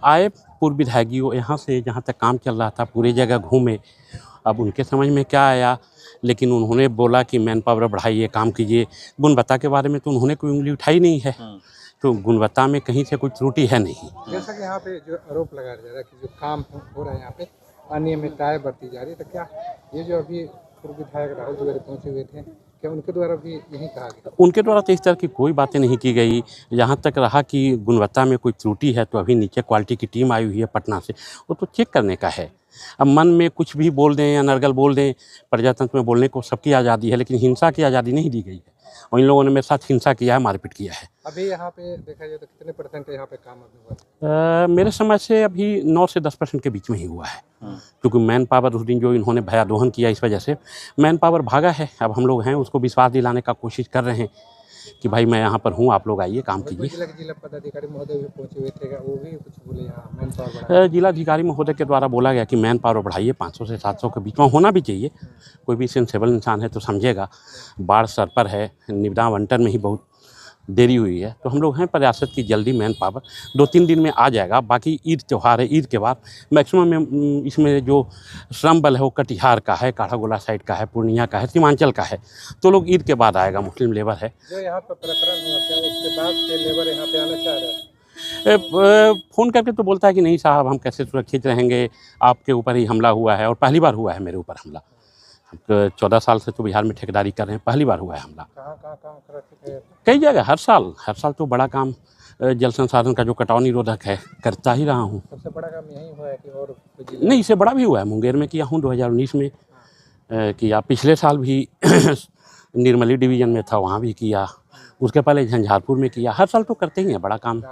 आए पूर्व विधायकी वो यहाँ से जहाँ तक काम चल रहा था पूरी जगह घूमे। अब उनके समझ में क्या आया, लेकिन उन्होंने बोला कि मैन पावर बढ़ाइए, काम कीजिए। गुणवत्ता के बारे में तो उन्होंने कोई उंगली उठाई नहीं है, तो गुणवत्ता में कहीं से कोई त्रुटि है नहीं। जैसा कि यहाँ पे जो आरोप लगाया जा रहा है कि जो काम हो रहा है यहाँ पे अनियमितताएं बढ़ती जा रही है, तो क्या ये जो अभी पूर्व विधायक राहुल द्विवेदी पहुँचे हुए थे, क्या उनके द्वारा भी यही कहा गया? उनके द्वारा तो इस तरह की कोई बातें नहीं की गई। जहाँ तक रहा कि गुणवत्ता में कोई त्रुटि है, तो अभी नीचे क्वालिटी की टीम आई हुई है पटना से, वो तो चेक करने का है। अब मन में कुछ भी बोल दें या नरगल बोल दें, प्रजातंत्र में बोलने को सबकी आज़ादी है, लेकिन हिंसा की आज़ादी नहीं दी गई है। और इन लोगों ने मेरे साथ हिंसा किया है, मारपीट किया है। अभी यहाँ पे देखा जाए तो कितने % यहाँ पे काम अभी हुआ? मेरे समझ से अभी 9 से 10% के बीच में ही हुआ है, क्योंकि मैन पावर उस दिन जो इन्होंने भयादोहन किया, इस वजह से मैन पावर भागा है। अब हम लोग हैं उसको विश्वास दिलाने का कोशिश कर रहे हैं कि भाई मैं यहाँ पर हूँ, आप लोग आइए, काम कीजिए। जिला पदाधिकारी महोदय भी पहुँचे हुए थे, वो भी कुछ बोले यहाँ मैन पावर बढ़ाइए? जिलाधिकारी महोदय के द्वारा बोला गया कि मैन पावर बढ़ाइए, 500 से 700 के बीच में होना भी चाहिए। कोई भी सेंसेबल इंसान है तो समझेगा। बाढ़ सर पर है, निविदा आवंटन में ही बहुत देरी हुई है, तो हम लोग हैं प्रयासत की जल्दी मैन पावर 2-3 दिन में आ जाएगा। बाकी ईद त्यौहार है, ईद के बाद मैक्सिमम में इसमें जो श्रम बल है वो कटिहार का है, काठागोला साइड का है, पूर्णिया का है, सीमांचल का है, तो लोग ईद के बाद आएगा। मुस्लिम लेबर है जो यहाँ पर प्रकरण हुआ, क्या उसके बाद से लेबर यहाँ पे आना चाह रहे हैं? फ़ोन करके तो बोलता है कि नहीं साहब, हम कैसे सुरक्षित रहेंगे, आपके ऊपर ही हमला हुआ है। और पहली बार हुआ है मेरे ऊपर हमला। 14 साल से तो बिहार में ठेकेदारी कर रहे हैं, पहली बार हुआ है हमला। कहाँ काम कर रहे थे? कई जगह, हर साल तो बड़ा काम जल संसाधन का जो कटाव निरोधक है करता ही रहा हूँ। सबसे बड़ा काम यही हुआ है कि और नहीं, इससे बड़ा भी हुआ है। मुंगेर में किया हूँ 2019 में किया, पिछले साल भी निर्मली डिवीज़न में था, वहाँ भी किया। उसके पहले झंझारपुर में किया। हर साल तो करते ही हैं बड़ा काम।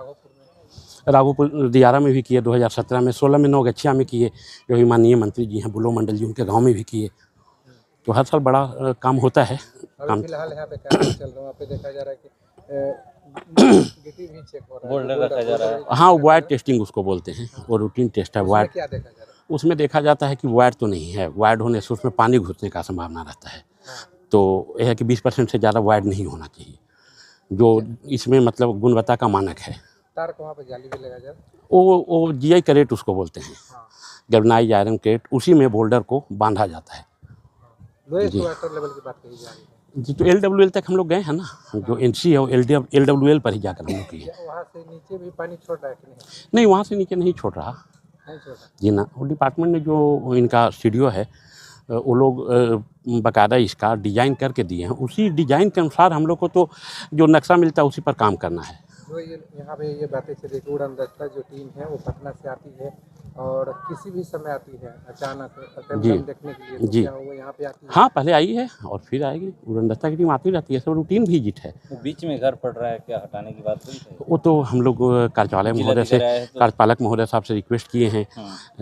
राघोपुर दियारा में भी किए 2017 में, 16 में नौगछिया में किए, जो ही माननीय मंत्री जी हैं बुलो मंडल जी, उनके गाँव में भी किए। तो हर साल बड़ा काम होता है। काम फिलहाल यहाँ पे क्या चल रहा है? वहाँ पे देखा जा रहा है कि गिट्टी भी चेक हो रहा है, बोल्डर रखा जा रहा है। हाँ, वायर टेस्टिंग उसको बोलते हैं, वो रूटीन टेस्ट है। वायर क्या देखा जा रहा है? उसमें देखा जाता है कि वायर तो नहीं है, वायर होने से उसमें पानी घुसने का संभावना रहता है। तो यह है कि 20% से ज़्यादा वायर नहीं होना चाहिए, जो इसमें मतलब गुणवत्ता का मानक है। तार को वहाँ पे जाली भी लगा जाए, वो GI करेट उसको बोलते हैं, गैल्वेनाइज्ड आयरन करेट, उसी में बोल्डर को बांधा जाता है। जी, वाटर लेवल की बात कही जा रही है जी। तो LWL तक हम लोग गए हैं ना, जो NC है वो LWL पर ही जाकर हम लोग किए। वहाँ से नीचे भी पानी छोड़ रहा है कि नहीं? नहीं, वहाँ से नीचे नहीं छोड़ रहा। नहीं छोड़ रहा जी ना, वो डिपार्टमेंट ने जो इनका स्टूडियो है, वो लोग बाकायदा इसका डिज़ाइन करके दिए हैं। उसी डिज़ाइन के अनुसार हम लोग को तो जो नक्शा मिलता है उसी पर काम करना है। जो ये यहाँ पे ये बातें चली कि उड़न दस्ता जो टीम है वो पटना से आती है और किसी भी समय आती है अचानक जी देखने के लिए, तो जी क्या वो यहाँ पे आती है? हाँ, पहले आई है और फिर आएगी। उड़न दस्ता की टीम आती रहती है, सब रूटीन विजिट है। बीच में घर पड़ रहा है, क्या हटाने की बात हुई है? वो तो हम लोग कार्यपालक महोदय साहब से रिक्वेस्ट किए हैं।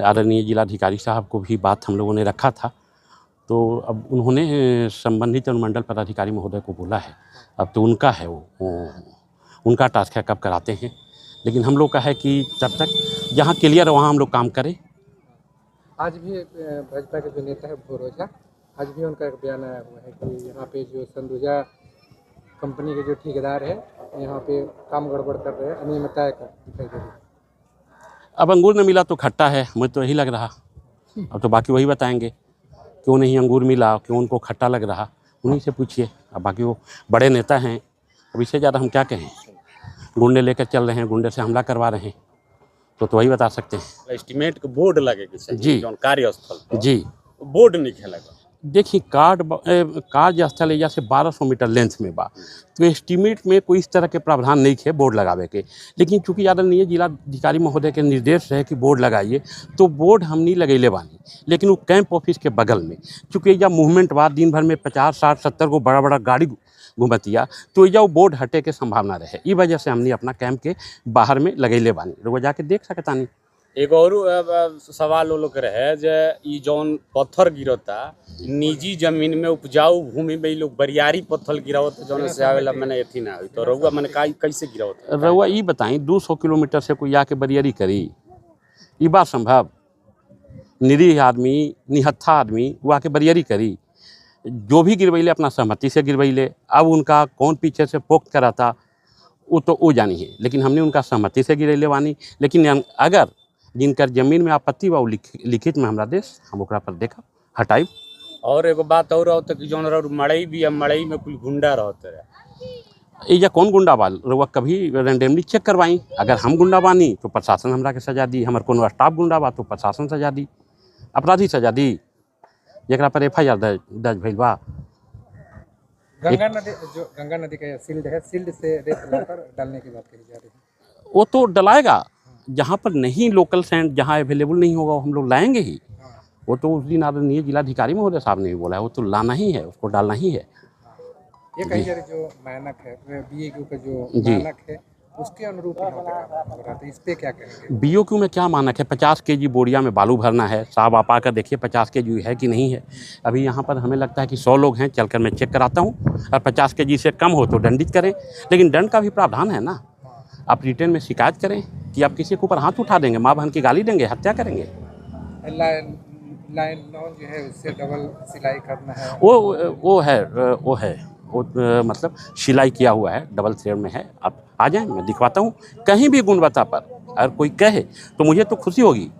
आदरणीय जिलाधिकारी साहब को भी बात हम लोगों ने रखा था, तो अब उन्होंने संबंधित अनुमंडल पदाधिकारी महोदय को बोला है। अब तो उनका है, वो उनका टास्क है कब कराते हैं, लेकिन हम लोग का है कि जब तक जहाँ क्लियर है वहाँ हम लोग काम करें। आज भी भाजपा के जो नेता है भोरोजा, आज भी उनका एक बयान आया हुआ है कि यहाँ पे जो संदूजा कंपनी के जो ठेकेदार है यहाँ पे काम गड़बड़ कर रहे हैं, अनियमितताएं दिखाई दे रही है। अब अंगूर न मिला तो खट्टा है, मुझे तो यही लग रहा। अब तो बाकी वही बताएंगे क्यों नहीं अंगूर मिला, क्यों उनको खट्टा लग रहा, उन्हीं से पूछिए। अब बाकी वो बड़े नेता हैं, अब इससे ज़्यादा हम क्या कहें। गुंडे लेकर चल रहे हैं, गुंडे से हमला करवा रहे हैं, तो वही बता सकते हैं। एस्टीमेट के बोर्ड लगे जी कार्यस्थल जी, बोर्ड नहीं खेलेगा। देखिए कार्य स्थल एरिया से 1200 मीटर लेंथ में बा, तो एस्टीमेट में कोई इस तरह के प्रावधान नहीं थे बोर्ड लगावे के। लेकिन चूँकि आदरणीय जिलाधिकारी महोदय के निर्देश है कि बोर्ड लगाइए, तो बोर्ड हम नहीं लगैले बानी। लेकिन वो कैंप ऑफिस के बगल में, चूँकि एजा मूवमेंट बाद दिन भर में 50, 60, 70 को बड़ा बड़ा गाड़ी घुमतिया, तो एजा वो बोर्ड हटे के संभावना रहे, ई वजह से हमने अपना कैंप के बाहर में लगैले बानी। रोज जाके देख सकता नहीं। एक और सवाल वो लोग रहे जे ई जौन पत्थर गिरता निजी जमीन में, उपजाऊ भूमि में, लोग बरियारी पत्थर गिरावत जौन से आवेला मैंने एथी ना हुई, तो रउआ मैंने कैसे गिरावत? रउआ ई बताई 200 किलोमीटर से कोई आके बरियारी करी, ई बात संभव? निरीह आदमी, निहत्था आदमी वो आके बरियारी करी? जो भी गिरवैले अपना सहमति से गिरवैले। अब उनका कौन पीछे से पोक्त कराता वो जानी है, लेकिन हमने उनका सहमति से गिरैले बानी। लेकिन अगर जिनकर जमीन में आपत्ति बा लिखित में हमरा देश हम ओकरा पर देखा हटाई। और एगो बात और होता कि जौन मड़ई भी है, मड़ई में कुछ गुंडा रहते रहे। एजा कौन गुंडा बा रउआ कभी रेंडमली चेक करवाई। अगर हम गुंडा बानी तो प्रशासन हमरा के सजा दी, हमार कोनो स्टाफ गुंडा बा तो प्रशासन सजा दी, अपराधी सजा दी, जरा पर FIR दर्ज भइल बा। गंगा नदी का सील्ड है, सील्ड से रेत लाकर डालने की बात कही जा रही है। वो तो डलाएगा जहाँ पर नहीं, लोकल सैंड जहाँ अवेलेबल नहीं होगा हम लोग लाएंगे ही। वो तो उस दिन आदरणीय जिलाधिकारी महोदय साहब ने भी बोला है, वो तो लाना ही है, उसको डालना ही है। ये कही जा रही जो मानक है BOQ का जो मानक है उसके अनुरूप यहाँ पे काम हो रहा है, तो इस पे क्या कहेंगे? BOQ में क्या मानक है? 50 kg बोरिया में बालू भरना है। साहब आप आकर देखिए 50 kg है कि नहीं है। अभी यहाँ पर हमें लगता है कि 100 लोग हैं, चलकर मैं चेक कराता हूँ, और 50 kg से कम हो तो दंडित करें। लेकिन दंड का भी प्रावधान है ना। आप रिटर्न में शिकायत करें कि आप किसी के ऊपर हाथ उठा देंगे, माँ बहन की गाली देंगे, हत्या करेंगे। लाइन जो है उससे डबल सिलाई करना है, वो मतलब सिलाई किया हुआ है, डबल थ्रेड में है। आप आ जाएं, मैं दिखवाता हूँ। कहीं भी गुणवत्ता पर अगर कोई कहे तो मुझे तो खुशी होगी,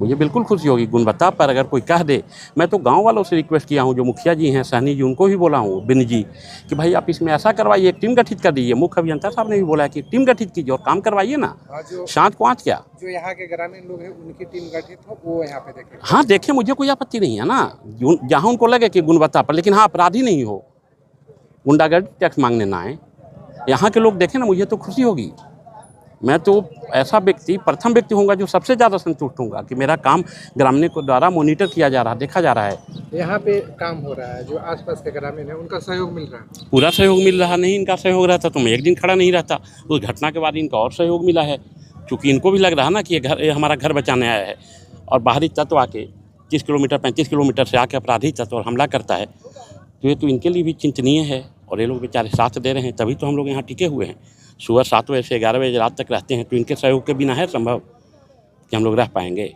मुझे बिल्कुल खुशी होगी। गुणवत्ता पर अगर कोई कह दे, मैं तो गांव वालों से रिक्वेस्ट किया हूं, जो मुखिया जी हैं, सहनी जी, उनको भी बोला हूं, बिन जी, कि भाई आप इसमें ऐसा करवाइए, एक टीम गठित कर दीजिए। मुख्य अभियंता साहब ने भी बोला है कि टीम गठित कीजिए और काम करवाइए ना। शांत को आँच क्या, जो यहाँ के ग्रामीण लोग हैं उनकी टीम गठित हो, वो यहाँ पे देखें। हाँ देखें, मुझे कोई आपत्ति नहीं है ना, जहाँ उनको लगे कि गुणवत्ता पर, लेकिन हाँ अपराधी नहीं हो, गुंडागर्दी टैक्स मांगने ना आए, यहाँ के लोग देखें ना, मुझे तो खुशी होगी। मैं तो ऐसा व्यक्ति, प्रथम व्यक्ति होऊंगा जो सबसे ज़्यादा संतुष्ट होऊंगा कि मेरा काम ग्रामीण को द्वारा मॉनिटर किया जा रहा है, देखा जा रहा है। यहाँ पे काम हो रहा है, जो आसपास के ग्रामीण है उनका सहयोग मिल रहा है। पूरा सहयोग मिल रहा नहीं, इनका सहयोग रहता तो मैं एक दिन खड़ा नहीं रहता। उस घटना के बाद इनका और सहयोग मिला है, क्योंकि इनको भी लग रहा है ना कि ये हमारा घर बचाने आया है, और बाहरी तत्व आके 30 किलोमीटर 35 किलोमीटर से आके अपराधी तत्व और हमला करता है, तो ये तो इनके लिए भी चिंतनीय है। और ये लोग बेचारे साथ दे रहे हैं, तभी तो हम लोग यहाँ टिके हुए हैं। सुबह 7 बजे से 11 बजे रात तक रहते हैं, तो इनके सहयोग के बिना है संभव कि हम लोग रह पाएंगे।